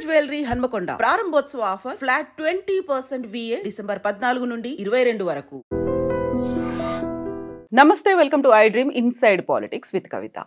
Jewellery Hanamkonda ప్రారంభోత్సవ offer flat 20% VA December 14 నుండి 22 వరకు. నమస్తే, welcome to iDream inside politics with Kavitha.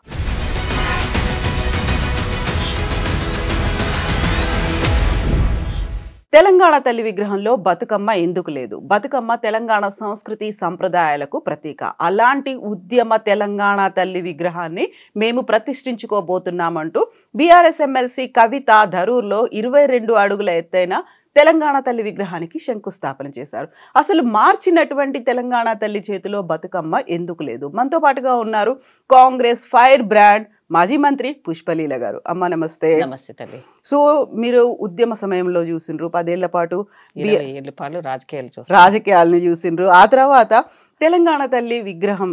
Telangana తల్లి విగ్రహంలో బతుకమ్మ ఎందుకు లేదు? బతుకమ్మ తెలంగాణ సంస్కృతి సంప్రదాయాలకు ప్రతీక. అలాంటి ఉద్యమ తెలంగాణ తల్లి విగ్రహాన్ని మేము ప్రతిష్ఠించుకోబోతున్నామంటూ బీఆర్ఎస్ ఎమ్మెల్సీ కవిత ధరూర్లో 22 అడుగుల ఎత్తైన తెలంగాణ తల్లి విగ్రహానికి శంకుస్థాపన చేశారు. అసలు మార్చినటువంటి తెలంగాణ తల్లి చేతిలో బతుకమ్మ ఎందుకు లేదు? మనతో పాటుగా ఉన్నారు కాంగ్రెస్ ఫైర్ బ్రాండ్ మాజీ మంత్రి పుష్పలీల గారు. అమ్మ నమస్తే. నమస్తే తల్లి. సో మీరు ఉద్యమ సమయంలో చూసిండ్రు, 10 ఏళ్ల పాటు రాజకీయాలను చూసిండ్రు. ఆ తర్వాత తెలంగాణ తల్లి విగ్రహం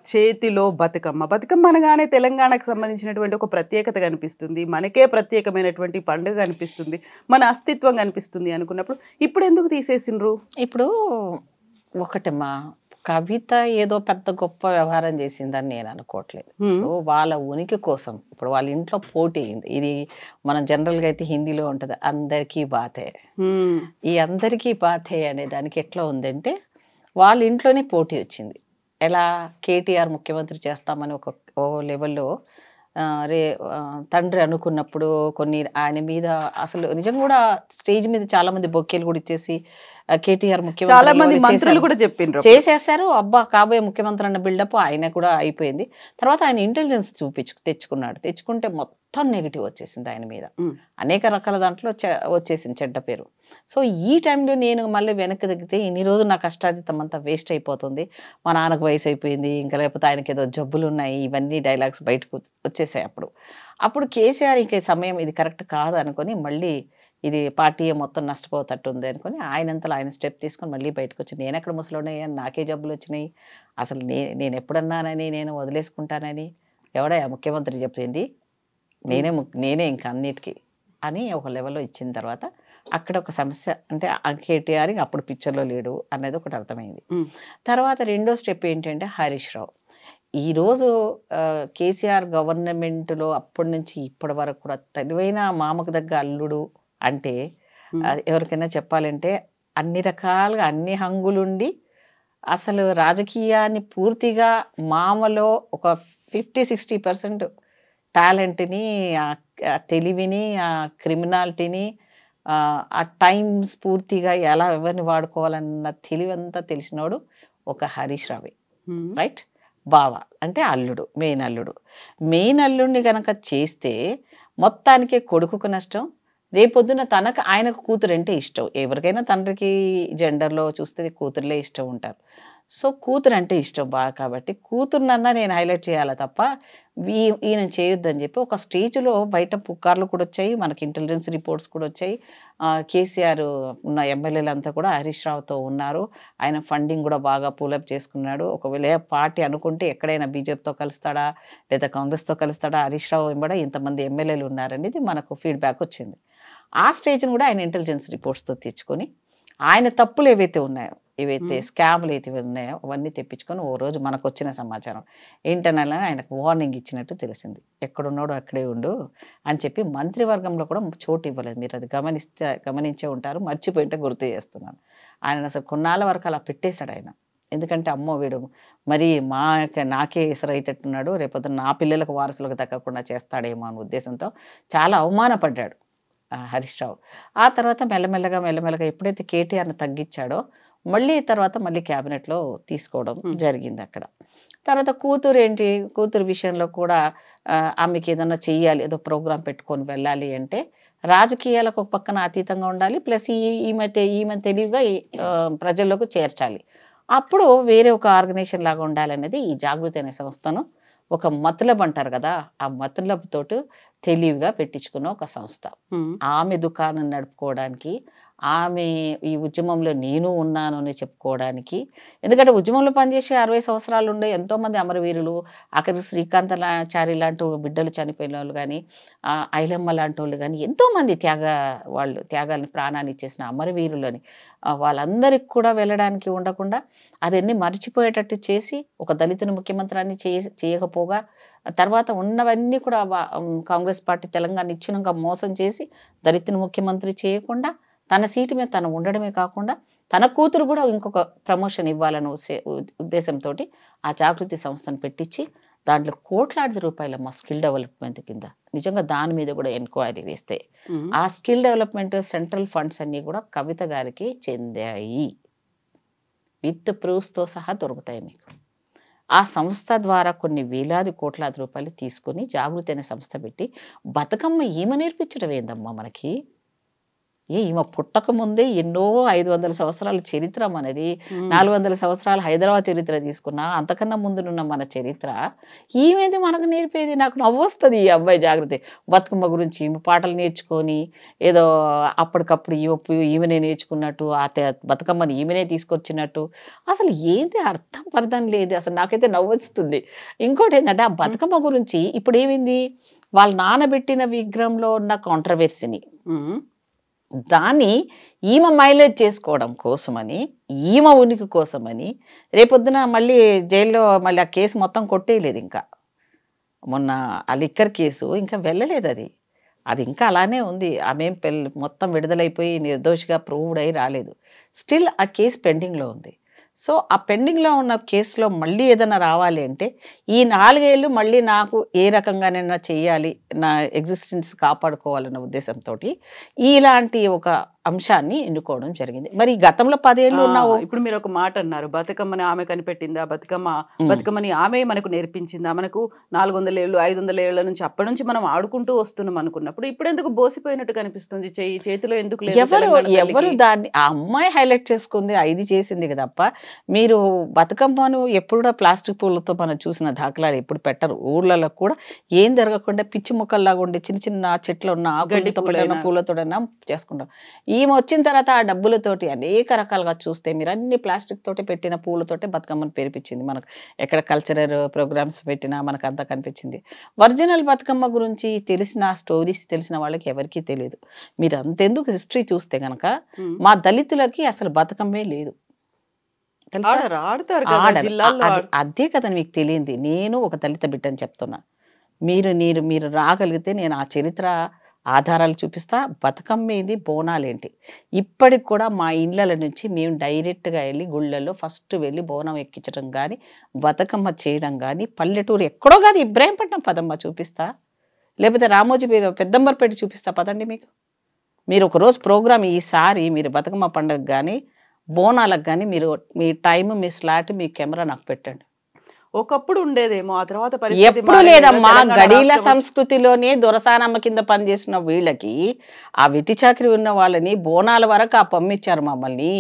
చేతిలో బతుకమ్మ అనగానే తెలంగాణకు సంబంధించినటువంటి ఒక ప్రత్యేకత కనిపిస్తుంది, మనకే ప్రత్యేకమైనటువంటి పండుగ కనిపిస్తుంది, మన అస్తిత్వం కనిపిస్తుంది అనుకున్నప్పుడు ఇప్పుడు ఎందుకు తీసేసిండ్రు? ఇప్పుడు ఒకటమ్మా, కవిత ఏదో పెద్ద గొప్ప వ్యవహారం చేసిందని నేను అనుకోవట్లేదు. వాళ్ళ ఉనికి కోసం ఇప్పుడు వాళ్ళ ఇంట్లో పోటీ అయింది. ఇది మనం జనరల్గా అయితే హిందీలో ఉంటుంది, అందరికీ బాతే. ఈ అందరికీ బాతే అనే దానికి ఎట్లా ఉందంటే వాళ్ళ ఇంట్లోనే పోటీ వచ్చింది. ఎలా కేటీఆర్ ముఖ్యమంత్రి చేస్తామని ఓ లెవెల్లో తండ్రి అనుకున్నప్పుడు కొన్ని ఆయన మీద అసలు నిజంగా కూడా స్టేజ్ మీద చాలా మంది బొక్కేలు కూడా ఇచ్చేసి కేటీఆర్ ముఖ్యమంత్రి చేసేసారు. అబ్బా కాబోయే ముఖ్యమంత్రి అన్న బిల్డప్ ఆయన కూడా అయిపోయింది. తర్వాత ఆయన ఇంటెలిజెన్స్ తెచ్చుకుంటే మొత్తం నెగిటివ్ వచ్చేసింది ఆయన మీద. అనేక రకాల దాంట్లో వచ్చేసింది చెడ్డ పేరు. సో ఈ టైంలో నేను మళ్ళీ వెనక్కి తగ్గితే ఇన్ని రోజులు నా కష్టార్జితం అంతా వేస్ట్ అయిపోతుంది, మా నాన్నకు వయసు అయిపోయింది, ఇంకా లేకపోతే ఆయనకి ఏదో జబ్బులు ఉన్నాయి, ఇవన్నీ డైలాగ్స్ బయటకు వచ్చేసాయి. అప్పుడు కేసీఆర్ ఇంక సమయం ఇది కరెక్ట్ కాదు అనుకొని మళ్ళీ ఇది పార్టీ మొత్తం నష్టపోతట్టు ఉంది అనుకుని ఆయనంతలో ఆయన స్టెప్ తీసుకొని మళ్ళీ బయటకు వచ్చి నేను ఎక్కడ ముసలోన్నాయి, నాకే జబ్బులు వచ్చినాయి, అసలు నేను ఎప్పుడన్నానని, నేను వదిలేసుకుంటానని ఎవడా ముఖ్యమంత్రి చెప్పింది, నేనే ఇంకా అన్నిటికీ అని ఒక లెవెల్లో ఇచ్చిన తర్వాత అక్కడ ఒక సమస్య అంటే కేటీఆర్ అప్పుడు పిక్చర్లో లేడు అనేది ఒకటి అర్థమైంది. తర్వాత రెండో స్టెప్ ఏంటంటే హరీష్ రావు. ఈరోజు కేసీఆర్ గవర్నమెంట్లో అప్పటి నుంచి ఇప్పటి వరకు కూడా తెలివైన మామకు దగ్గర అల్లుడు అంటే ఎవరికైనా చెప్పాలంటే అన్ని రకాలుగా అన్ని హంగులుండి అసలు రాజకీయాన్ని పూర్తిగా మామలో ఒక 50-60% టాలెంట్ని, తెలివిని, క్రిమినాలిటీని, ఆ టైం స్ఫూర్తిగా ఎలా ఎవరిని వాడుకోవాలన్న తెలివంతా తెలిసినోడు ఒక హరీష్ రావే, రైట్? బావ అంటే అల్లుడు, మెయిన్ అల్లుడిని కనుక చేస్తే మొత్తానికే కొడుకుకు నష్టం. రేపొద్దున ఆయనకు కూతురు అంటే ఇష్టం. ఎవరికైనా తండ్రికి జెండర్లో చూస్తే కూతురులే ఇష్టం ఉంటారు. సో కూతురు అంటే ఇష్టం బాగా, కాబట్టి కూతురునన్నా నేను హైలైట్ చేయాలి తప్ప ఈయన చేయొద్దని చెప్పి ఒక స్టేజ్లో బయట పుకార్లు కూడా వచ్చాయి, మనకి ఇంటెలిజెన్స్ రిపోర్ట్స్ కూడా వచ్చాయి. కేసీఆర్ ఉన్న ఎమ్మెల్యేలు అంతా కూడా హరీష్ రావుతో ఉన్నారు, ఆయన ఫండింగ్ కూడా బాగా పూలప్ చేసుకున్నాడు. ఒకవేళ పార్టీ అనుకుంటే ఎక్కడైనా బీజేపీతో కలుస్తాడా లేదా కాంగ్రెస్తో కలుస్తాడా, హరీష్ రావు వెంబడ ఇంతమంది ఎమ్మెల్యేలు ఉన్నారనేది మనకు ఫీడ్బ్యాక్ వచ్చింది. ఆ స్టేజ్ని కూడా ఆయన ఇంటెలిజెన్స్ రిపోర్ట్స్తో తెచ్చుకొని ఆయన తప్పులు ఏవైతే స్కామ్లు అయితే ఉన్నాయో అవన్నీ తెప్పించుకొని ఓ రోజు మనకు వచ్చిన సమాచారం ఇంటర్నల్గా ఆయనకు వార్నింగ్ ఇచ్చినట్టు తెలిసింది. ఎక్కడున్నాడో అక్కడే ఉండు అని చెప్పి మంత్రివర్గంలో కూడా చోటు ఇవ్వలేదు. మీరు అది గమనించే ఉంటారు, మర్చిపోయింటే గుర్తు చేస్తున్నాను. ఆయన అసలు కొన్నాళ్ళ వరకు అలా పెట్టేశాడు ఆయన. ఎందుకంటే అమ్మో వీడు మరి నాకే ఎసరైతేట్టున్నాడు, రేపొద్దు నా పిల్లలకు వారసులకు దక్కకుండా చేస్తాడేమో అనే ఉద్దేశంతో చాలా అవమానపడ్డాడు హరీష్ రావు. ఆ తర్వాత మెల్లమెల్లగా ఎప్పుడైతే కేటీఆర్ని తగ్గించాడో మళ్ళీ క్యాబినెట్లో తీసుకోవడం జరిగింది. అక్కడ తర్వాత కూతురు విషయంలో కూడా ఆమెకి ఏదన్నా చెయ్యాలి, ఏదో ప్రోగ్రాం పెట్టుకొని వెళ్ళాలి అంటే రాజకీయాలకు ఒక పక్కన అతీతంగా ఉండాలి, ప్లస్ ఈమె తెలివిగా ప్రజల్లోకి చేర్చాలి. అప్పుడు వేరే ఒక ఆర్గనైజేషన్ లాగా ఉండాలనేది ఈ జాగృతి అనే సంస్థను ఒక మతలబ్ అంటారు కదా, ఆ మతలబ్ తోటి తెలివిగా పెట్టించుకున్న ఒక సంస్థ. ఆమె దుకాణం నడుపుకోవడానికి, ఆమె ఈ ఉద్యమంలో నేను ఉన్నాను అని చెప్పుకోవడానికి. ఎందుకంటే ఉద్యమంలో పనిచేసి 60 సంవత్సరాలు ఉండే ఎంతోమంది అమరవీరులు, ఆఖరి శ్రీకాంతాచారి లాంటి బిడ్డలు చనిపోయిన వాళ్ళు కానీ, ఐలమ్మ లాంటి వాళ్ళు కానీ ఎంతోమంది త్యాగాలని ప్రాణాన్ని ఇచ్చేసిన అమరవీరులని వాళ్ళందరికి కూడా వెళ్ళడానికి ఉండకుండా అదన్నీ మర్చిపోయేటట్టు చేసి ఒక దళితుని ముఖ్యమంత్రాన్ని చేయకపోగా తర్వాత ఉన్నవన్నీ కూడా కాంగ్రెస్ పార్టీ తెలంగాణ ఇచ్చినాక మోసం చేసి దళితుని ముఖ్యమంత్రి చేయకుండా తన సీటు మీద తను ఉండడమే కాకుండా తన కూతురు కూడా ఇంకొక ప్రమోషన్ ఇవ్వాలనే ఉద్దేశంతో ఆ జాగృతి సంస్థను పెట్టించి దాంట్లో కోట్లాది రూపాయల మా స్కిల్ డెవలప్మెంట్ కింద నిజంగా దాని మీద కూడా ఎంక్వైరీ వేస్తే ఆ స్కిల్ డెవలప్మెంట్ సెంట్రల్ ఫండ్స్ అన్నీ కూడా కవిత గారికి చెందాయి. విత్ ప్రూఫ్స్తో సహా దొరుకుతాయి మీకు. ఆ సంస్థ ద్వారా కొన్ని వేలాది కోట్లాది రూపాయలు తీసుకొని జాగృతి అనే సంస్థ పెట్టి బతుకమ్మ ఈమె నేర్పించడం ఏందమ్మా మనకి? ఈమె పుట్టక ముందే ఎన్నో 500 సంవత్సరాల చరిత్ర మనది, 400 సంవత్సరాల హైదరాబాద్ చరిత్ర తీసుకున్నా, అంతకన్నా ముందునున్న మన చరిత్ర ఈమెది మనకు నేర్పేది. నాకు నవ్వొస్తుంది ఈ అబ్బాయి జాగృతి బతుకమ్మ గురించి ఈమె పాటలు నేర్చుకొని ఏదో అప్పటికప్పుడు ఈమెనే నేర్చుకున్నట్టు, బతుకమ్మని ఈమెనే తీసుకొచ్చినట్టు. అసలు ఏంటి అర్థం పర్థం లేదు. అసలు నాకైతే నవ్వొస్తుంది. ఇంకోటి ఏంటంటే ఆ బతుకమ్మ గురించి ఇప్పుడు ఏమైంది, వాళ్ళు నానబెట్టిన విగ్రహంలో ఉన్న కాంట్రవర్సీని దాన్ని ఈమె మైలేజ్ చేసుకోవడం కోసమని, ఈమె ఉనికి కోసమని రేపొద్దున మళ్ళీ జైల్లో మళ్ళీ ఆ కేసు మొత్తం కొట్టేయలేదు. ఇంకా మొన్న ఆ లిక్కర్ కేసు ఇంకా వెళ్ళలేదు. అది ఇంకా అలానే ఉంది. ఆమె మొత్తం విడుదలైపోయి నిర్దోషిగా ప్రూవ్డ్ అయి రాలేదు. స్టిల్ ఆ కేసు పెండింగ్లో ఉంది. సో ఆ పెండింగ్లో ఉన్న కేసులో మళ్ళీ ఏదైనా రావాలి అంటే ఈ 4 ఏళ్ళు మళ్ళీ నాకు ఏ రకంగానైనా చేయాలి, నా ఎగ్జిస్టెన్స్ కాపాడుకోవాలన్న ఉద్దేశంతో ఇలాంటి ఒక అంశాన్ని ఎన్నుకోవడం జరిగింది. మరి గతంలో 10 ఏళ్ళు ఉన్నావు. ఇప్పుడు మీరు ఒక మాట అన్నారు, బతుకమ్మని ఆమె కనిపెట్టిందా, బతుకమ్మని ఆమె మనకు నేర్పించిందా, మనకు 400 ఏళ్ళు 500 ఏళ్ల నుంచి అప్పటి నుంచి మనం ఆడుకుంటూ వస్తున్నాం అనుకున్నప్పుడు ఇప్పుడు ఎందుకు బోసిపోయినట్టు కనిపిస్తుంది? చేతిలో ఎందుకు లేదు? ఎవరు దాన్ని ఆ అమ్మాయి హైలైట్ చేసుకుంది, ఇది చేసింది కదప్ప. మీరు బతుకమ్మను ఎప్పుడు ప్లాస్టిక్ పూలతో మనం చూసిన దాఖలాలు ఎప్పుడు పెట్టరు. ఊర్లలో కూడా ఏం జరగకుండా పిచ్చి మొక్కల్లాగా ఉండి చిన్న చిన్న చెట్లు ఉన్న ఆకులతో పూలతో చేసుకుంటాం. ఈమె వచ్చిన తర్వాత ఆ డబ్బులతోటి అనేక రకాలుగా చూస్తే మీరు అన్ని ప్లాస్టిక్ తోటి పెట్టిన పూలతోటే బతుకమ్మను పేర్పించింది. మనకు ఎక్కడ కల్చరల్ ప్రోగ్రామ్స్ పెట్టినా మనకు అంతా కనిపించింది. ఒరిజినల్ బతుకమ్మ గురించి తెలిసిన స్టోరీస్ తెలిసిన వాళ్ళకి ఎవరికీ తెలియదు. మీరు అంతెందుకు హిస్టరీ చూస్తే కనుక మా దళితులకి అసలు బతుకమ్మే లేదు. అదే కదా మీకు తెలియంది. నేను ఒక దళిత బిడ్డని చెప్తున్నా. మీరు రాగలిగితే నేను ఆ చరిత్ర ఆధారాలు చూపిస్తా. బతుకమ్మేది, బోనాలేంటి. ఇప్పటికి కూడా మా ఇళ్ళ నుంచి మేము డైరెక్ట్గా వెళ్ళి గుళ్ళల్లో ఫస్ట్ వెళ్ళి బోనం ఎక్కించడం కానీ బతుకమ్మ చేయడం కానీ పల్లెటూరు ఎక్కడో కాదు, ఇబ్రాహీంపట్నం పదమ్మ చూపిస్తా, లేకపోతే రామోజీ పెద్దంబర్పేట చూపిస్తా పదండి. మీరు ఒకరోజు ప్రోగ్రామ్ ఈసారి మీరు బతుకమ్మ పండుగ కానీ బోనాలకు కానీ మీరు మీ టైం, మీ స్లాట్, మీ కెమెరా నాకు పెట్టండి. ఒకప్పుడు ఉండేదేమో, ఆ తర్వాత ఎప్పుడు లేదమ్మా. గడీల సంస్కృతిలోనే దొరసానమ్మ కింద పనిచేసిన వీళ్ళకి ఆ వెటి చాకరి ఉన్న వాళ్ళని బోనాల వరకు ఆ పంపించారు మమ్మల్ని.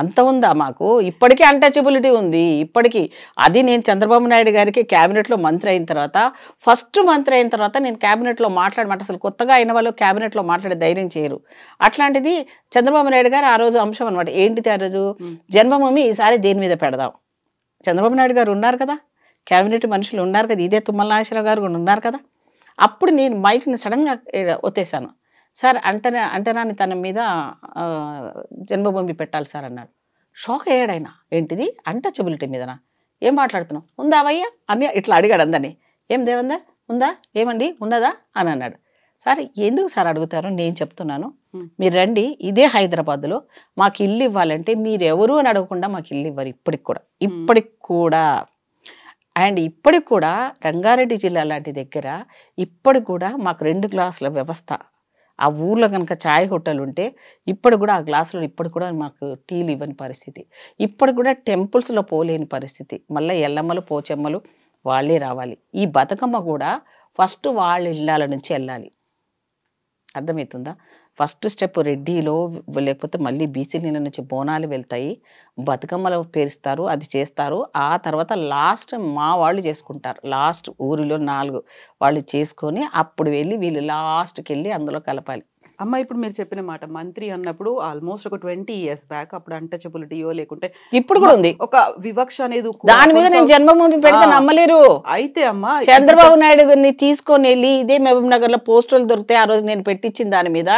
అంత ఉందా మాకు? ఇప్పటికీ అన్టచబిలిటీ ఉంది. ఇప్పటికీ అది నేను చంద్రబాబు నాయుడు గారికి క్యాబినెట్లో మంత్రి అయిన తర్వాత, ఫస్ట్ మంత్రి అయిన తర్వాత నేను క్యాబినెట్లో మాట్లాడమంటే అసలు కొత్తగా అయిన వాళ్ళు క్యాబినెట్లో మాట్లాడే ధైర్యం చేయరు. అట్లాంటిది చంద్రబాబు నాయుడు గారు ఆ రోజు అంశం అనమాట. ఏంటిది ఆ రోజు? జన్మభూమి ఈసారి దేని మీద పెడదాం. చంద్రబాబు నాయుడు గారు ఉన్నారు కదా, క్యాబినెట్ మనుషులు ఉన్నారు కదా, ఇదే తుమ్మల నాగేశ్వరరావు గారు కూడా ఉన్నారు కదా. అప్పుడు నేను మైక్ని సడన్గా ఒత్తేసాను. సార్ అంటరాని తన మీద జన్మభూమి పెట్టాలి సార్ అన్నాడు. షాక్ అయ్యాడు ఆయన. ఏంటిది అన్టచబిలిటీ మీదనా? ఏం మాట్లాడుతున్నావు? ఉందా అవయ్యా అని ఇట్లా అడిగాడు అందరినీ. ఏం దేవందా ఉందా, ఏమండి ఉన్నదా అని అన్నాడు. సార్ ఎందుకు సార్ అడుగుతారు, నేను చెప్తున్నాను. మీరు రండి, ఇదే హైదరాబాద్లో మాకు ఇల్లు ఇవ్వాలంటే మీరు ఎవరు అని అడగకుండా మాకు ఇల్లు ఇవ్వరు ఇప్పటికి కూడా. అండ్ ఇప్పటికి కూడా రంగారెడ్డి జిల్లా లాంటి దగ్గర ఇప్పటికి కూడా మాకు 2 గ్లాసుల వ్యవస్థ. ఆ ఊర్లో కనుక ఛాయ్ హోటల్ ఉంటే ఇప్పుడు కూడా ఆ గ్లాసులో ఇప్పుడు కూడా మాకు టీలు ఇవ్వని పరిస్థితి. ఇప్పుడు కూడా టెంపుల్స్లో పోలేని పరిస్థితి. మళ్ళీ ఎల్లమ్మలు పోచెమ్మలు వాళ్ళే రావాలి. ఈ బతుకమ్మ కూడా ఫస్ట్ వాళ్ళ ఇళ్ళ నుంచి వెళ్ళాలి. అర్థమవుతుందా? ఫస్ట్ స్టెప్ రెడ్డిలో, లేకపోతే మళ్ళీ బీసీల నుంచి బోనాలు వెళ్తాయి, బతుకమ్మలు పేరుస్తారు, అది చేస్తారు. ఆ తర్వాత లాస్ట్ మా వాళ్ళు చేసుకుంటారు. లాస్ట్ ఊరిలో 4 వాళ్ళు చేసుకొని అప్పుడు వెళ్ళి వీళ్ళు లాస్ట్కి వెళ్ళి అందులో కలపాలి. అమ్మ ఇప్పుడు మీరు చెప్పిన మాట మంత్రి అన్నప్పుడు ఆల్మోస్ట్ ఒక 20 years బ్యాక్ అప్పుడు అన్టచబిలిటీయో లేకుంటే ఇప్పుడు కూడా ఉంది ఒక వివక్ష అనేది. దాని మీద నేను జన్మభూమి పెడితే నమ్మలేరు. అయితే అమ్మ చంద్రబాబు నాయుడు గారిని తీసుకొని వెళ్ళి ఇదే మహబూబ్ నగర్ లో పోస్టర్లు దొరుకుతాయి. ఆ రోజు నేను పెట్టించిన దాని మీద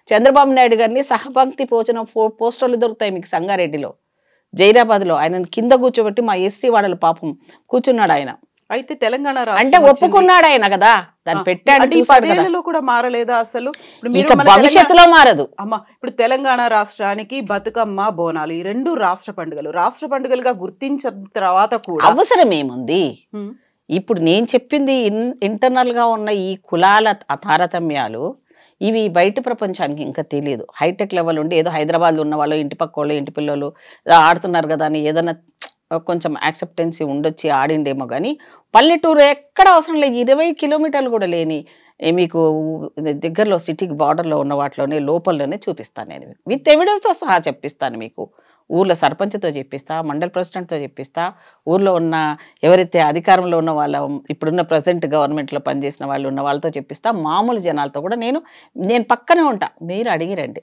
చంద్రబాబు నాయుడు గారిని సహపంక్తి భోజనం పోస్టర్లు దొరుకుతాయి మీకు సంగారెడ్డిలో, జైరాబాద్లో. ఆయనను కింద కూర్చోబెట్టి మా ఎస్సీ వాడల పాపం కూర్చున్నాడు ఆయన. అయితే తెలంగాణ అంటే రాష్ట్రం వచ్చింది. ఒప్పుకున్నాడు ఆయన కదా, దాన్ని పెట్టాడు, అంటే ఈ చూశాడు కదా. 10 ఏళ్లలో కూడా మారలేదా అసలు? ఇప్పుడు మీరు ఇక మన తెలంగాణ భవిష్యత్తులో మారదు. అమ్మ ఇప్పుడు తెలంగాణ రాష్ట్రానికి బతుకమ్మ, బోనాలు ఈ 2 రాష్ట్ర పండుగలు. రాష్ట్ర పండుగలుగా గుర్తించిన తర్వాత కూడా అవసరం ఏముంది? హ్మ్. ఇప్పుడు నేను చెప్పింది ఇంటర్నల్ గా ఉన్న ఈ కులాల తారతమ్యాలు ఇవి బయట ప్రపంచానికి ఇంకా తెలియదు. హైటెక్ లెవెల్ ఉండి ఏదో హైదరాబాద్లో ఉన్న వాళ్ళు, ఇంటి పక్క వాళ్ళు, ఇంటి పిల్లలు ఆడుతున్నారు కదా అని ఏదైనా కొంచెం యాక్సెప్టెన్సీ ఉండొచ్చి ఆడిండేమో కానీ పల్లెటూరు ఎక్కడ అవసరం లేదు. 20 కిలోమీటర్లు కూడా లేని మీకు దగ్గరలో సిటీకి బార్డర్లో ఉన్న వాటిలోనే లోపలలోనే చూపిస్తాను నేను, విత్ ఎవిడెన్స్తో సహా చెప్పిస్తాను మీకు. ఊర్లో సర్పంచ్తో చెప్పిస్తా, మండల్ ప్రెసిడెంట్తో చెప్పిస్తా, ఊర్లో ఉన్న ఎవరైతే అధికారంలో ఉన్న వాళ్ళ ఇప్పుడున్న ప్రజెంట్ గవర్నమెంట్లో పనిచేసిన వాళ్ళు ఉన్న వాళ్ళతో చెప్పిస్తా, మామూలు జనాలతో కూడా నేను పక్కనే ఉంటా, మీరు అడిగిరండి.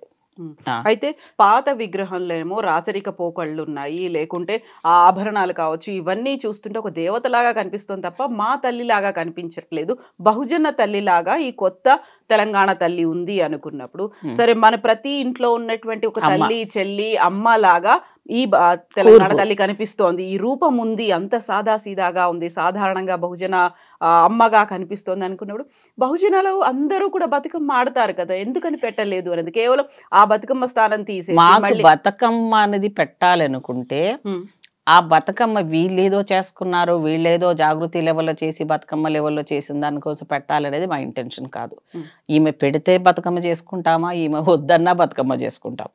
అయితే పాత విగ్రహంలో ఏమో రాచరిక పోకళ్ళు ఉన్నాయి, లేకుంటే ఆ ఆభరణాలు కావచ్చు, ఇవన్నీ చూస్తుంటే ఒక దేవతలాగా కనిపిస్తుంది తప్ప మా తల్లిలాగా కనిపించట్లేదు. బహుజన తల్లిలాగా ఈ కొత్త తెలంగాణ తల్లి ఉంది అనుకున్నప్పుడు సరే మన ప్రతి ఇంట్లో ఉన్నటువంటి ఒక తల్లి, చెల్లి, అమ్మ లాగా ఈ తెలంగాణ తల్లి కనిపిస్తోంది. ఈ రూపం ఉంది, అంత సాదా సీదాగా ఉంది, సాధారణంగా బహుజన అమ్మగా కనిపిస్తోంది అనుకున్నప్పుడు బహుజనాలు అందరూ కూడా బతుకమ్మ ఆడతారు కదా, ఎందుకని పెట్టలేదు అనేది. కేవలం ఆ బతుకమ్మ స్థానం తీసేసి మాకు బతుకమ్మ అనేది పెట్టాలనుకుంటే ఆ బతుకమ్మ వీళ్ళేదో చేసుకున్నారు, వీళ్ళేదో జాగృతి లెవెల్లో చేసి బతుకమ్మ లెవెల్లో చేసిన దానికోసం పెట్టాలనేది మా ఇంటెన్షన్ కాదు. ఈమె పెడితే బతుకమ్మ చేసుకుంటామా, ఈమె వద్దన్నా బతుకమ్మ చేసుకుంటాం.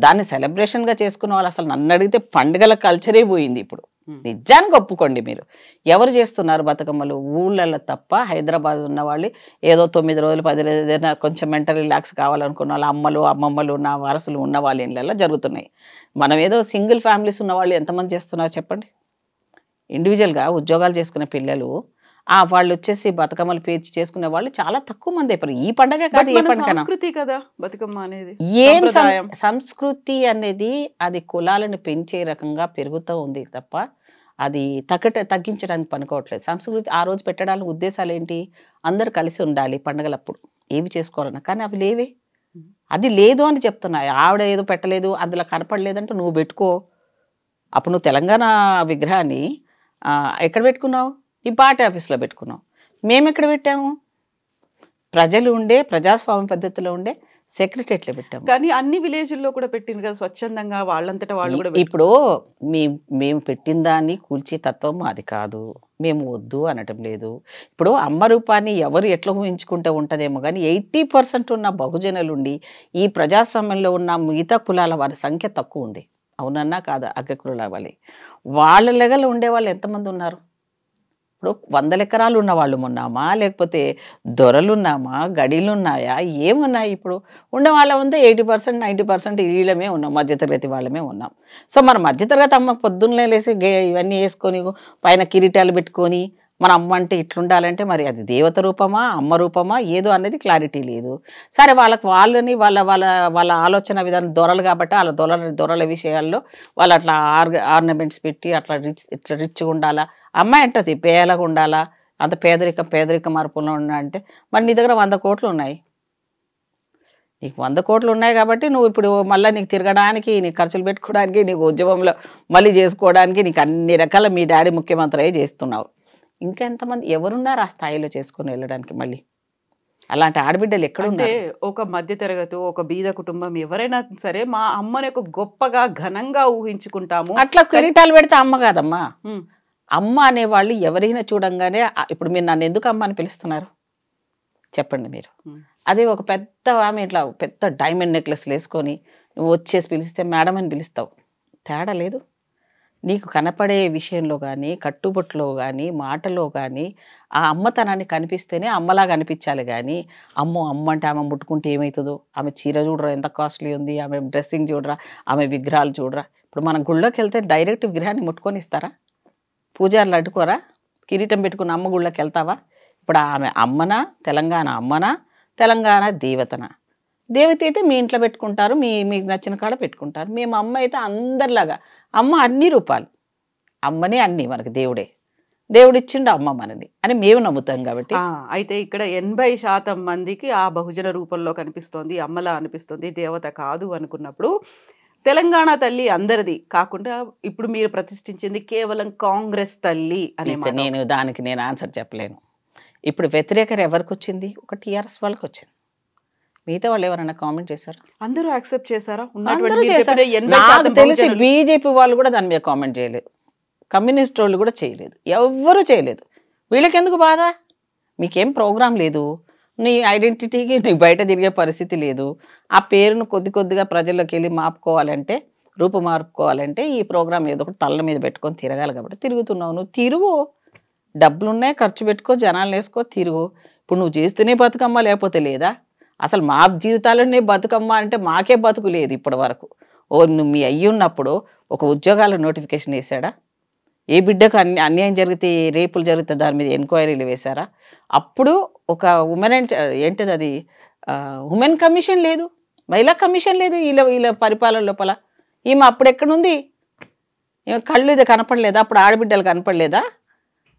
దాన్ని సెలబ్రేషన్గా చేసుకున్న వాళ్ళు అసలు నన్ను అడిగితే పండుగల కల్చరే పోయింది ఇప్పుడు. నిజానికి ఒప్పుకోండి మీరు, ఎవరు చేస్తున్నారు బతుకమ్మలు? ఊళ్ళల్లో తప్ప. హైదరాబాద్ ఉన్న వాళ్ళు ఏదో 9 రోజులు 10 రోజులు ఏదైనా కొంచెం మెంటల్ రిలాక్స్ కావాలనుకున్న వాళ్ళు అమ్మలు, అమ్మమ్మలు, నా వారసులు ఉన్న వాళ్ళ ఇళ్ళల్లో జరుగుతున్నాయి. మనం ఏదో సింగిల్ ఫ్యామిలీస్ ఉన్న వాళ్ళు ఎంతమంది చేస్తున్నారు చెప్పండి? ఇండివిజువల్గా ఉద్యోగాలు చేసుకునే పిల్లలు వాళ్ళు వచ్చేసి బతుకమ్మలు పేర్చి చేసుకునే వాళ్ళు చాలా తక్కువ మంది అయిపోయారు. ఈ పండగ కాదు, ఏ పండుగ సంస్కృతి కదా బతుకమ్మ అనేది. ఏం సంస్కృతి అనేది అది కులాలను పెంచే రకంగా పెరుగుతూ ఉంది తప్ప అది తగ్గించడానికి పనుకోవట్లేదు. సంస్కృతి ఆ రోజు పెట్టడానికి ఉద్దేశాలు ఏంటి? అందరు కలిసి ఉండాలి పండుగలప్పుడు, ఏవి చేసుకోవాలన్నా. కానీ అవి లేవే, అది లేదు అని చెప్తున్నా. ఆవిడ ఏదో పెట్టలేదు, అందులో కనపడలేదంటే నువ్వు పెట్టుకో. అప్పుడు నువ్వు తెలంగాణ విగ్రహాన్ని ఎక్కడ పెట్టుకున్నావు? ఈ పార్టీ ఆఫీస్లో పెట్టుకున్నాం. మేము ఎక్కడ పెట్టాము? ప్రజలు ఉండే ప్రజాస్వామ్య పద్ధతిలో ఉండే సెక్రటరియట్లో పెట్టాము. కానీ అన్ని విలేజ్ల్లో కూడా పెట్టింది కదా స్వచ్ఛందంగా, వాళ్ళంతటా వాళ్ళు కూడా. ఇప్పుడు మేము పెట్టిన దాన్ని కూల్చే తత్వం అది కాదు, మేము వద్దు అనటం లేదు. ఇప్పుడు అమ్మ రూపాన్ని ఎవరు ఎట్లా ఊహించుకుంటే ఉంటుందేమో కానీ 80% ఉన్న బహుజనులుండి ఈ ప్రజాస్వామ్యంలో ఉన్న మిగతా కులాల వారి సంఖ్య తక్కువ ఉంది. అవునన్నా కాదా? అగ్రకులాల వాళ్ళ లెగలు ఉండేవాళ్ళు ఎంతమంది ఉన్నారు? ఇప్పుడు 100 ఎకరాలు ఉన్న వాళ్ళు ఉన్నామా, లేకపోతే దొరలున్నామా, గడిలున్నాయా, ఏమున్నాయి? ఇప్పుడు ఉన్న వాళ్ళంతా 80% 90% వీళ్ళమే ఉన్నాం, మధ్యతరగతి వాళ్ళమే ఉన్నాం. సో మన మధ్యతరగతి అమ్మ పొద్దున్నే లేసి ఇవన్నీ వేసుకొని పైన కిరీటాలు పెట్టుకొని మన అమ్మ అంటే ఇట్లుండాలంటే మరి అది దేవత రూపమా, అమ్మ రూపమా, ఏదో అనేది క్లారిటీ లేదు. సరే వాళ్ళని వాళ్ళ ఆలోచన విధానం దొరలు కాబట్టి వాళ్ళ దొరల విషయాల్లో వాళ్ళు అట్లా ఆర్నమెంట్స్ పెట్టి అట్లా ఇట్లా రిచ్గా ఉండాలా, అమ్మాయి అంటది పేదగా ఉండాలా, అంత పేదరిక మార్పులో ఉన్నా అంటే మరి నీ దగ్గర 100 కోట్లు ఉన్నాయి. నీకు 100 కోట్లు ఉన్నాయి కాబట్టి నువ్వు ఇప్పుడు మళ్ళీ నీకు తిరగడానికి, నీకు ఖర్చులు పెట్టుకోవడానికి, నీకు ఉద్యమంలో మళ్ళీ చేసుకోవడానికి నీకు అన్ని రకాల మీ డాడీ ముఖ్యమంత్రి చేస్తున్నావు. ఇంకా ఎంతమంది ఎవరున్నారు ఆ స్థాయిలో చేసుకుని వెళ్ళడానికి? మళ్ళీ అలాంటి ఆడబిడ్డలు ఎక్కడున్నారు? ఒక మధ్య తరగతి, ఒక బీద కుటుంబం ఎవరైనా సరే మా అమ్మని ఒక గొప్పగా ఘనంగా ఊహించుకుంటాము. అట్లా కిరీటాలు పెడితే అమ్మ కాదమ్మా. అమ్మ అనేవాళ్ళు ఎవరైనా చూడంగానే ఇప్పుడు మీరు నన్ను ఎందుకు అమ్మ అని పిలుస్తున్నారు చెప్పండి మీరు? అదే ఒక పెద్ద ఆమె ఇట్లా పెద్ద డైమండ్ నెక్లెస్లు వేసుకొని నువ్వు వచ్చేసి పిలిస్తే మేడం అని పిలుస్తావు. తేడా లేదు. నీకు కనపడే విషయంలో కానీ, కట్టుబొట్టులో కానీ, మాటలో కానీ ఆ అమ్మతనాన్ని కనిపిస్తేనే అమ్మలాగా అనిపించాలి. కానీ అమ్మ అంటే ఆమె ముట్టుకుంటే ఏమవుతుందో, ఆమె చీర చూడరా ఎంత కాస్ట్లీ ఉంది, ఆమె డ్రెస్సింగ్ చూడరా, ఆమె విగ్రహాలు చూడరా. ఇప్పుడు మనం గుళ్ళోకి వెళ్తే డైరెక్ట్ విగ్రహాన్ని ముట్టుకొని ఇస్తారా? పూజారులు అడ్డుకోరా? కిరీటం పెట్టుకున్న అమ్మ గుళ్ళోకి వెళ్తావా? ఇప్పుడు ఆమె అమ్మనా, తెలంగాణ అమ్మనా, తెలంగాణ దేవతనా? దేవత అయితే మీ ఇంట్లో పెట్టుకుంటారు, మీకు నచ్చిన కాడ పెట్టుకుంటారు. మేము అమ్మ అయితే అందరిలాగా అమ్మ అన్ని రూపాలు, అమ్మనే అన్ని మనకి దేవుడిచ్చిండు అమ్మ మనని అని మేము నమ్ముతాం కాబట్టి. అయితే ఇక్కడ 80% మందికి ఆ బహుజన రూపంలో కనిపిస్తోంది, అమ్మలా అనిపిస్తుంది, దేవత కాదు అనుకున్నప్పుడు తెలంగాణ తల్లి అందరిది కాకుండా ఇప్పుడు మీరు ప్రతిష్ఠించింది కేవలం కాంగ్రెస్ తల్లి అనే మాట. నేను ఆన్సర్ చెప్పలేను. ఇప్పుడు వ్యతిరేకత ఎవరికి వచ్చింది? ఒక టీఆర్ఎస్ వాళ్ళకి వచ్చింది. మిగతా వాళ్ళు ఎవరైనా కామెంట్ చేశారా? అందరూ యాక్సెప్ట్ చేశారా? అందరూ చేశారు. నాకు తెలిసి బీజేపీ వాళ్ళు కూడా దాని మీద కామెంట్ చేయలేదు, కమ్యూనిస్ట్ వాళ్ళు కూడా చేయలేదు, ఎవ్వరూ చేయలేదు. వీళ్ళకి ఎందుకు బాధ? మీకేం ప్రోగ్రాం లేదు, నీ ఐడెంటిటీకి నీకు బయట తిరిగే పరిస్థితి లేదు, ఆ పేరును కొద్దిగా ప్రజల్లోకి వెళ్ళి మాపుకోవాలంటే, రూపుమార్పుకోవాలంటే ఈ ప్రోగ్రాం ఏదో ఒకటి తల్ల మీద పెట్టుకొని తిరగాలి కాబట్టి తిరుగుతున్నావు. నువ్వు తిరుగు, డబ్బులున్నాయి, ఖర్చు పెట్టుకో, జనాలు వేసుకో, తిరుగు. ఇప్పుడు నువ్వు చేస్తూనే బతుకమ్మ లేకపోతే లేదా? అసలు మా జీవితాల్లోనే బతుకమ్మ అంటే మాకే బతుకు లేదు ఇప్పటి వరకు. నువ్వు మీ అయ్యి ఉన్నప్పుడు ఒక ఉద్యోగాల నోటిఫికేషన్ వేసాడా? ఏ బిడ్డకు అన్యాయం జరిగితే, రేపులు జరిగితే దాని మీద ఎంక్వైరీలు వేశారా? అప్పుడు ఒక ఉమెన్ ఏంటిది అది ఉమెన్ కమిషన్ లేదు, మహిళా కమిషన్ లేదు వీళ్ళ పరిపాలన లోపల. ఈమె అప్పుడు ఎక్కడుంది? ఈమె కళ్ళు ఇది కనపడలేదా? అప్పుడు ఆడబిడ్డలు కనపడలేదా?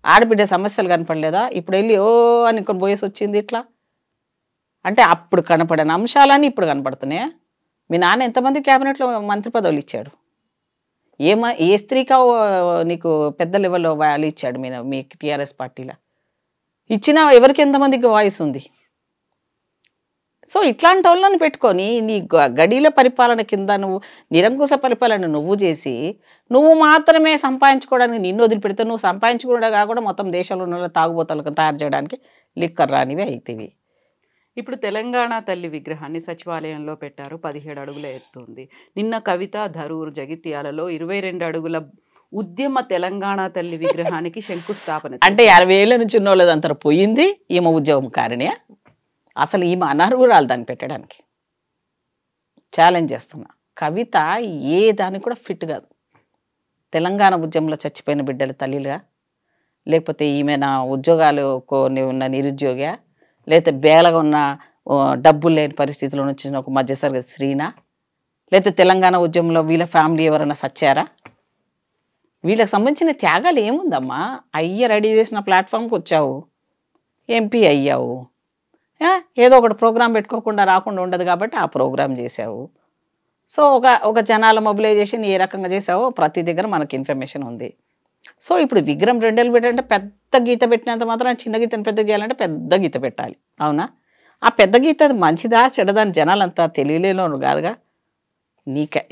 ఆడబిడ్డ సమస్యలు కనపడలేదా? ఇప్పుడు వెళ్ళి ఓ అని ఇక్కడ పోయేసి వచ్చింది ఇట్లా అంటే అప్పుడు కనపడని అంశాలని ఇప్పుడు కనపడుతున్నాయా? మీ నాన్న ఎంతమంది క్యాబినెట్లో మంత్రి పదవులు ఇచ్చాడు? ఏ స్త్రీకా నీకు పెద్ద లెవెల్లో వాల్యూ ఇచ్చాడు మీ టీఆర్ఎస్ పార్టీలో? ఇచ్చినా ఎవరికి ఎంతమందికి వాయిస్ ఉంది? సో ఇట్లాంటి వాళ్ళని పెట్టుకొని నీ గడిల పరిపాలన కింద నువ్వు నిరంకుశ పరిపాలన నువ్వు చేసి నువ్వు మాత్రమే సంపాదించుకోవడానికి నిన్ను వదిలిపెడితే నువ్వు సంపాదించుకోవడం కాకుండా మొత్తం దేశంలో ఉన్న తాగుబోతలకు తయారు చేయడానికి లిక్కర్ రానివి అయితేవి. ఇప్పుడు తెలంగాణ తల్లి విగ్రహాన్ని సచివాలయంలో పెట్టారు, 17 అడుగుల ఎత్తుంది. నిన్న కవిత ధరూర్ జగిత్యాలలో 22 అడుగుల ఉద్యమ తెలంగాణ తల్లి విగ్రహానికి శంకుస్థాపన. అంటే 60 ఏళ్ళ నుంచి ఉన్నోళ్ళదంతా పోయింది, ఈమె ఉద్యోగం కారణే. అసలు ఈమె అనర్హురాలు దాన్ని పెట్టడానికి. ఛాలెంజ్ చేస్తున్నా, కవిత ఏ దానికి కూడా ఫిట్ కాదు. తెలంగాణ ఉద్యమంలో చచ్చిపోయిన బిడ్డల తల్లిగా, లేకపోతే ఈమె నా ఉద్యోగాలు కొన్ని ఉన్న నిరుద్యోగ, లేకపోతే బేలగా ఉన్న డబ్బులు లేని పరిస్థితిలో వచ్చిన ఒక మధ్యతరగతి స్త్రీనా, లేకపోతే తెలంగాణ ఉద్యమంలో వీళ్ళ ఫ్యామిలీ ఎవరైనా సచ్చారా? వీళ్ళకి సంబంధించిన త్యాగాలు ఏముందమ్మా? రెడీ చేసిన ప్లాట్ఫామ్కి వచ్చావు, ఎంపీ అయ్యావు, ఏదో ఒకటి ప్రోగ్రాం పెట్టుకోకుండా రాకుండా ఉండదు కాబట్టి ఆ ప్రోగ్రాం చేసావు. సో ఒక జనాల మొబిలైజేషన్ ఏ రకంగా చేసావో ప్రతి దగ్గర మనకి ఇన్ఫర్మేషన్ ఉంది. సో ఇప్పుడు విగ్రహం 2 ఏళ్ళు పెట్టాలంటే పెద్ద గీత పెట్టినంత మాత్రం చిన్న గీతను పెద్ద చేయాలంటే పెద్ద గీత పెట్టాలి, అవునా? ఆ పెద్ద గీత అది మంచిదా చెడదా అని జనాలంతా తెలియలేను కాదుగా.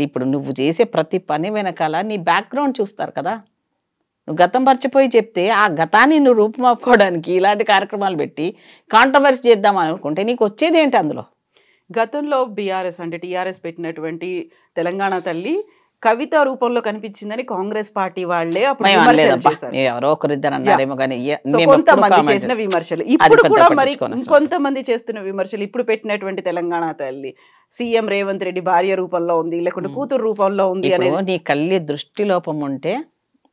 ఇప్పుడు నువ్వు చేసే ప్రతి పని వెనకాల నీ బ్యాక్గ్రౌండ్ చూస్తారు కదా. నువ్వు గతం మర్చిపోయి చెప్తే ఆ గతాన్ని నువ్వు రూపుమాపుకోవడానికి ఇలాంటి కార్యక్రమాలు పెట్టి కాంట్రవర్సీ చేద్దాం అనుకుంటే నీకు వచ్చేది ఏంటి అందులో? గతంలో బీఆర్ఎస్ అంటే టీఆర్ఎస్ పెట్టినటువంటి తెలంగాణ తల్లి కవిత రూపంలో కనిపించిందని కాంగ్రెస్ పార్టీ వాళ్ళే ఎవరో ఒకరిద్దరు అన్నారేమో కానీ కొంతమంది చేసిన విమర్శలు, ఇప్పుడు కూడా మరి కొంతమంది చేస్తున్న విమర్శలు, ఇప్పుడు పెట్టినటువంటి తెలంగాణ తల్లి సీఎం రేవంత్ రెడ్డి భార్య రూపంలో ఉంది, లేకుంటే కూతురు రూపంలో ఉంది అనేది. నీ కళ్ళి దృష్టి లోపం ఉంటే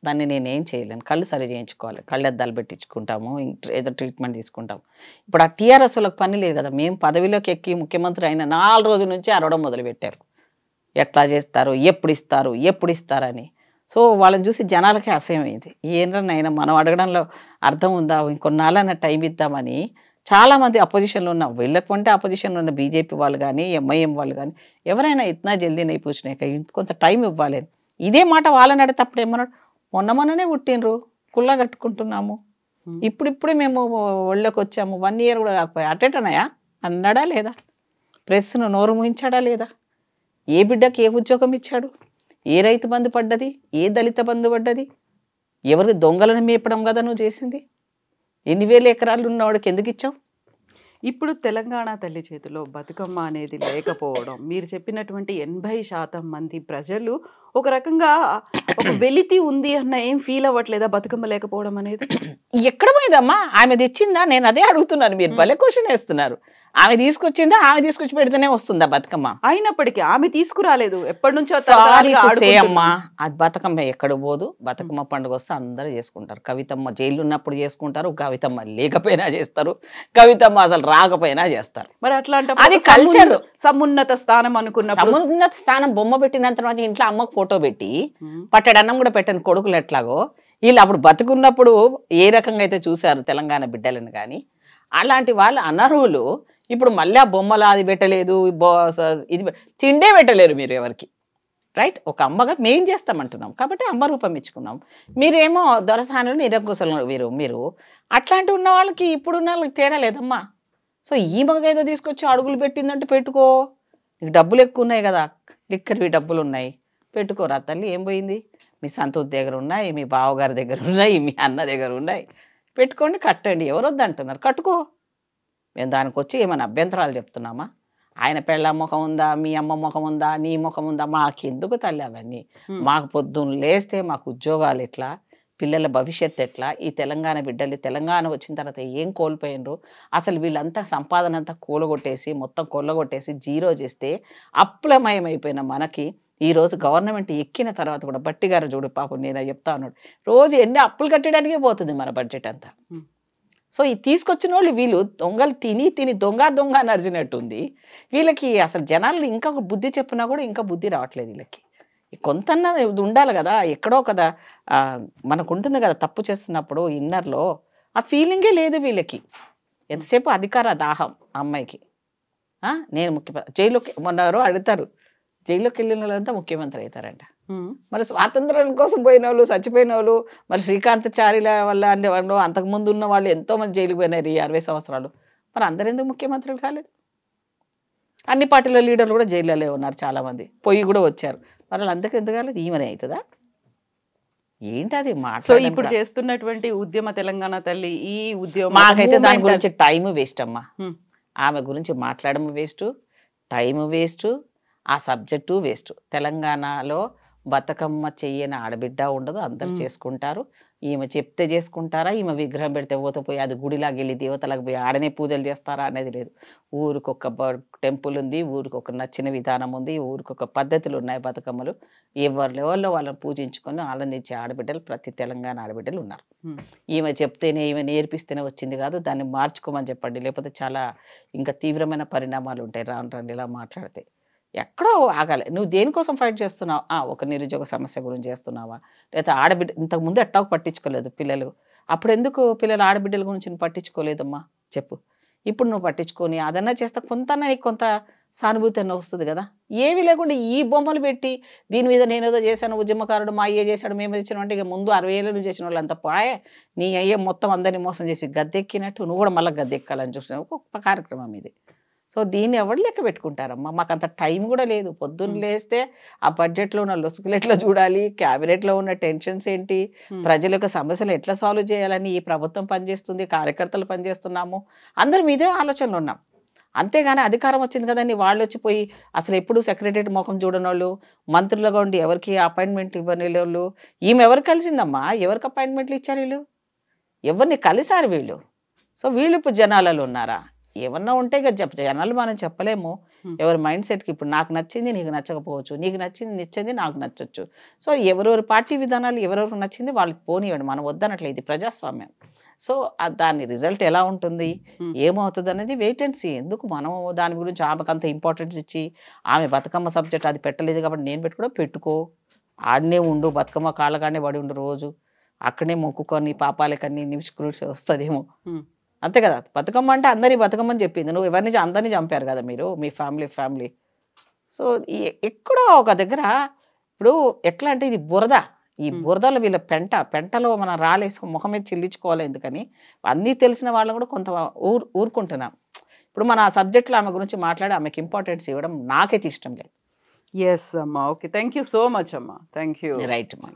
దాన్ని నేనేం చేయలేను, కళ్ళు సరి చేయించుకోవాలి, కళ్ళద్దాలు పెట్టించుకుంటాము, ఏదో ట్రీట్మెంట్ తీసుకుంటాము. ఇప్పుడు ఆ టీఆర్ఎస్ వాళ్ళకి పని లేదు కదా. మేము పదవిలోకి ఎక్కి ముఖ్యమంత్రి అయిన 4 రోజుల నుంచి అరవడం మొదలుపెట్టారు, ఎట్లా చేస్తారు, ఎప్పుడు ఇస్తారని. సో వాళ్ళని చూసి జనాలకే అసహ్యం అయింది. ఏంటన్నా మనం అడగడంలో అర్థం ఉందా, ఇంకొన్నాళ్ళన్న టైం ఇద్దామని చాలామంది అపోజిషన్లో ఉన్న వీళ్ళకుంటే అపోజిషన్లో ఉన్న బీజేపీ వాళ్ళు కానీ ఎంఐఎం వాళ్ళు కానీ ఎవరైనా ఇట్నా జల్దీ నై పూచినాక కొంత టైం ఇవ్వాలి. ఇదే మాట వాళ్ళని అడిగితే అప్పుడు ఏమన్నాడు, మొన్ననే పుట్టినరు, కుళ్ళ కట్టుకుంటున్నాము, ఇప్పుడిప్పుడే మేము ఒళ్ళోకి వచ్చాము, 1 year కూడా కాకపోయా అటేటనయా అన్నాడా లేదా? ప్రెస్ను నోరు ముయించాడా లేదా? ఏ బిడ్డకి ఏ ఉద్యోగం ఇచ్చాడు? ఏ రైతు బంధు పడ్డది? ఏ దళిత బంధు పడ్డది? ఎవరికి దొంగలను మేపడం కదా నువ్వు చేసింది? 8,000 ఎకరాలు ఉన్నవాడికి ఎందుకు ఇచ్చావు? ఇప్పుడు తెలంగాణ తల్లి చేతిలో బతుకమ్మ అనేది లేకపోవడం, మీరు చెప్పినటువంటి 80% మంది ప్రజలు ఒక రకంగా ఒక వెలితి ఉంది అన్న ఏం ఫీల్ అవ్వట్లేదా బతుకమ్మ లేకపోవడం అనేది? ఎక్కడ పోయిందమ్మా? ఆమె తెచ్చిందా? నేను అదే అడుగుతున్నాను, మీరు భలే క్వశ్చన్ వేస్తున్నారు. ఆమె తీసుకొచ్చిందా? ఆమె తీసుకొచ్చి పెడితేనే వస్తుందా బతుకమ్మ? అయినప్పటికీ ఆమె తీసుకురాలేదు, ఎప్పటి నుంచో. అమ్మా అది బతుకమ్మ ఎక్కడ పోదు. బతుకమ్మ పండుగ వస్తే అందరూ చేసుకుంటారు. కవితమ్మ జైలు ఉన్నప్పుడు చేసుకుంటారు, కవితమ్మ లేకపోయినా చేస్తారు, కవితమ్మ అసలు రాకపోయినా చేస్తారు. మరి అట్లా అది కల్చర్. సమున్నత స్థానం అనుకున్న సమున్నత స్థానం బొమ్మ పెట్టిన తర్వాత ఇంట్లో అమ్మకు ఫోటో పెట్టి పట్టడన్నం కూడా పెట్టని కొడుకులు ఎట్లాగో వీళ్ళు అప్పుడు బతుకున్నప్పుడు ఏ రకంగా అయితే చూశారు తెలంగాణ బిడ్డలను కానీ, అలాంటి వాళ్ళు అనర్హులు. ఇప్పుడు మళ్ళీ ఆ బొమ్మలు అది పెట్టలేదు, ఇది తిండే పెట్టలేరు మీరు ఎవరికి. రైట్. ఒక అమ్మగా మేం చేస్తామంటున్నాం కాబట్టి అమ్మ రూపం ఇచ్చుకున్నాం. మీరేమో దొరసానులు నిరంకుశలు మీరు అట్లాంటి ఉన్న వాళ్ళకి ఇప్పుడున్న వాళ్ళకి తేడా లేదమ్మా. సో ఈ మగ ఏదో తీసుకొచ్చి అడుగులు పెట్టిందంటే పెట్టుకో, నీకు డబ్బులు ఎక్కువ ఉన్నాయి కదా, లిక్కర్వి డబ్బులు ఉన్నాయి, పెట్టుకోరా తల్లి, ఏం పోయింది? మీ సంతూర్ దగ్గర ఉన్నాయి, మీ బావగారి దగ్గర ఉన్నాయి, మీ అన్న దగ్గర ఉన్నాయి, పెట్టుకోండి, కట్టండి, ఎవరు వద్దంటున్నారు, కట్టుకో. మేము దానికి వచ్చి ఏమైనా అభ్యంతరాలు చెప్తున్నామా? ఆయన పెళ్ళ ముఖం ఉందా, మీ అమ్మ ముఖం ఉందా, నీ ముఖం ఉందా, మాకెందుకు తల్లి అవన్నీ? మాకు పొద్దున్న లేస్తే మాకు ఉద్యోగాలు ఎట్లా, పిల్లల భవిష్యత్తు ఎట్లా, ఈ తెలంగాణ బిడ్డలు తెలంగాణ వచ్చిన తర్వాత ఏం కోల్పోయినరు, అసలు వీళ్ళంతా సంపాదన అంతా కూలగొట్టేసి మొత్తం కొల్లగొట్టేసి జీరో చేస్తే అప్పులమయమైపోయిన మనకి ఈరోజు గవర్నమెంట్ ఎక్కిన తర్వాత కూడా బట్టి గారు చూడు పాపం, నేను చెప్తా ఉన్నాడు, రోజు ఎన్ని అప్పులు కట్టడానికే పోతుంది మన బడ్జెట్ అంతా. సో ఈ తీసుకొచ్చిన వాళ్ళు వీళ్ళు దొంగలు తిని దొంగ నరిచినట్టుంది వీళ్ళకి. అసలు జనాలు ఇంకా బుద్ధి చెప్పినా కూడా ఇంకా బుద్ధి రావట్లేదు వీళ్ళకి. కొంతన్నా ఉండాలి కదా, ఎక్కడో కదా మనకు ఉంటుంది కదా, తప్పు చేస్తున్నప్పుడు ఇన్నర్లో ఆ ఫీలింగే లేదు వీళ్ళకి. ఎంతసేపు అధికార దాహం అమ్మాయికి. నేను జైల్లోకి మొన్నవారు అడుగుతారు, జైల్లోకి వెళ్ళిన వాళ్ళంతా ముఖ్యమంత్రి అవుతారంట. మరి స్వాతంత్రం కోసం పోయిన వాళ్ళు, చచ్చిపోయిన వాళ్ళు, మరి శ్రీకాంత్ చారిల వల్ల అంటే వాళ్ళు అంతకుముందు ఉన్న వాళ్ళు ఎంతో మంది జైలుకి పోయినారు ఈ 60 సంవత్సరాలు. మరి అందరు ఎందుకు ముఖ్యమంత్రులు కాలేదు? అన్ని పార్టీల లీడర్లు కూడా జైల్లో ఉన్నారు, చాలా మంది పోయి కూడా వచ్చారు. మరి వాళ్ళు అందరికి ఎందుకు కాలేదు? ఈమెనే అవుతుందా ఏంటి అది మాట? సో ఇప్పుడు చేస్తున్నటువంటి ఉద్యమ తెలంగాణ తల్లి ఈ ఉద్యమం మాకైతే దాని గురించి టైం వేస్ట్ అమ్మా. ఆమె గురించి మాట్లాడడం వేస్ట్, టైం వేస్ట్, ఆ సబ్జెక్టు వేస్ట్. తెలంగాణలో బతుకమ్మ చెయ్యని ఆడబిడ్డ ఉండదు, అందరు చేసుకుంటారు. ఈమె చెప్తే చేసుకుంటారా, ఈమె విగ్రహం పెడితే పోయి అది గుడిలాగా వెళ్ళి దేవతలకు పోయి ఆడనే పూజలు చేస్తారా అనేది లేదు. ఊరికొక టెంపుల్ ఉంది, ఊరికొక నచ్చిన విధానం ఉంది, ఊరికొక పద్ధతులు ఉన్నాయి బతుకమ్మలు. ఎవరి లెవెల్లో వాళ్ళని పూజించుకొని ఆనందించే ఆడబిడ్డలు ప్రతి తెలంగాణ ఆడబిడ్డలు ఉన్నారు. ఈమె చెప్తేనే, ఈమె నేర్పిస్తేనే వచ్చింది కాదు, దాన్ని మార్చుకోమని చెప్పండి, లేకపోతే చాలా ఇంకా తీవ్రమైన పరిణామాలు ఉంటాయి రాను ఇలా మాట్లాడితే. ఎక్కడో ఆగాలి. నువ్వు దేనికోసం ఫైట్ చేస్తున్నావు? ఒక నిరుద్యోగ సమస్య గురించి చేస్తున్నావా, లేదా ఆడబిడ్డ ఇంతకుముందు ఎట్టాకు పట్టించుకోలేదు పిల్లలు, అప్పుడు ఎందుకు పిల్లలు ఆడబిడ్డల గురించి నువ్వు పట్టించుకోలేదమ్మా చెప్పు. ఇప్పుడు నువ్వు పట్టించుకొని అదన్నా చేస్తే కొంత సానుభూతి అన్న వస్తుంది కదా. ఏవి లేకుండా ఈ బొమ్మలు పెట్టి దీని మీద నేనేదో చేశాను, ఉద్యమకారుడు మా అయ్యే చేశాడు, మేము తెచ్చిన అంటే ఇక ముందు 60 ఏళ్ళు చేసిన వాళ్ళు అంత పాయే, నీ అయ్యే మొత్తం అందరినీ మోసం చేసి గద్దెక్కినట్టు నువ్వు కూడా మళ్ళీ గద్దెక్కాలని చూసినావు. ఒక కార్యక్రమం ఇది. సో దీన్ని ఎవరు లెక్క పెట్టుకుంటారమ్మా? మాకు అంత టైం కూడా లేదు. పొద్దున్న లేస్తే ఆ బడ్జెట్లో ఉన్న లొసుగులు ఎట్లా చూడాలి, క్యాబినెట్లో ఉన్న టెన్షన్స్ ఏంటి, ప్రజల యొక్క సమస్యలు ఎట్లా సాల్వ్ చేయాలని ఈ ప్రభుత్వం పనిచేస్తుంది, కార్యకర్తలు పనిచేస్తున్నాము, అందరం ఇదే ఆలోచనలు ఉన్నాం. అంతేగాని అధికారం వచ్చింది కదండి వాళ్ళు వచ్చిపోయి అసలు ఎప్పుడు సెక్రటరీ ముఖం చూడని వాళ్ళు, మంత్రులుగా ఉండి ఎవరికి అపాయింట్మెంట్ ఇవ్వని వాళ్ళు. ఈమె ఎవరు కలిసిందమ్మా? ఎవరికి అపాయింట్మెంట్లు ఇచ్చారు వీళ్ళు? ఎవరిని కలిసారు వీళ్ళు? సో వీళ్ళు ఇప్పుడు జనాలలో ఉన్నారా? ఏమన్నా ఉంటే ఇక జనాలు మనం చెప్పలేము. ఎవరి మైండ్ సెట్కి ఇప్పుడు నాకు నచ్చింది నీకు నచ్చకపోవచ్చు, నీకు నచ్చింది నాకు నచ్చచ్చు. సో ఎవరెవరి పార్టీ విధానాలు ఎవరెవరికి నచ్చింది వాళ్ళకి పోనివ్వండి, మనం వద్దనట్లేదు, ఇది ప్రజాస్వామ్యం. సో దాని రిజల్ట్ ఎలా ఉంటుంది, ఏమవుతుంది అనేది వెయిట్ అండ్ సీ. ఎందుకు మనం దాని గురించి ఆమెకు అంత ఇంపార్టెన్స్ ఇచ్చి ఆమె బతుకమ్మ సబ్జెక్ట్ అది పెట్టలేదు కాబట్టి నేను పెట్టుకో, పెట్టుకో, ఆడనే ఉండు, బతుకమ్మ కాళ్ళగానే పడి ఉండు, రోజు అక్కడనే మొక్కుకొని పాపాలకన్నీ నిమిషకృషి వస్తుందేమో. అంతే కదా. బతుకమ్మ అంటే అందరి బతుకమ్మని చెప్పింది, నువ్వు ఎవరిని అందరినీ చంపారు కదా మీరు, మీ ఫ్యామిలీ. సో ఎక్కడో ఒక దగ్గర ఇప్పుడు ఎట్లా అంటే ఇది బురద, ఈ బురదలో వీళ్ళ పెంటలో మనం రాలేసుకుని ముఖం మీద చెల్లించుకోవాలి. ఎందుకని అన్నీ తెలిసిన వాళ్ళని కూడా కొంత ఊరుకుంటున్నాం. ఇప్పుడు మన ఆ సబ్జెక్ట్లో ఆమె గురించి మాట్లాడి ఆమెకి ఇంపార్టెన్స్ ఇవ్వడం నాకైతే ఇష్టం లేదు. ఎస్ అమ్మా, okay, thank you so much అమ్మా, థ్యాంక్ యూ. రైట్ అమ్మా.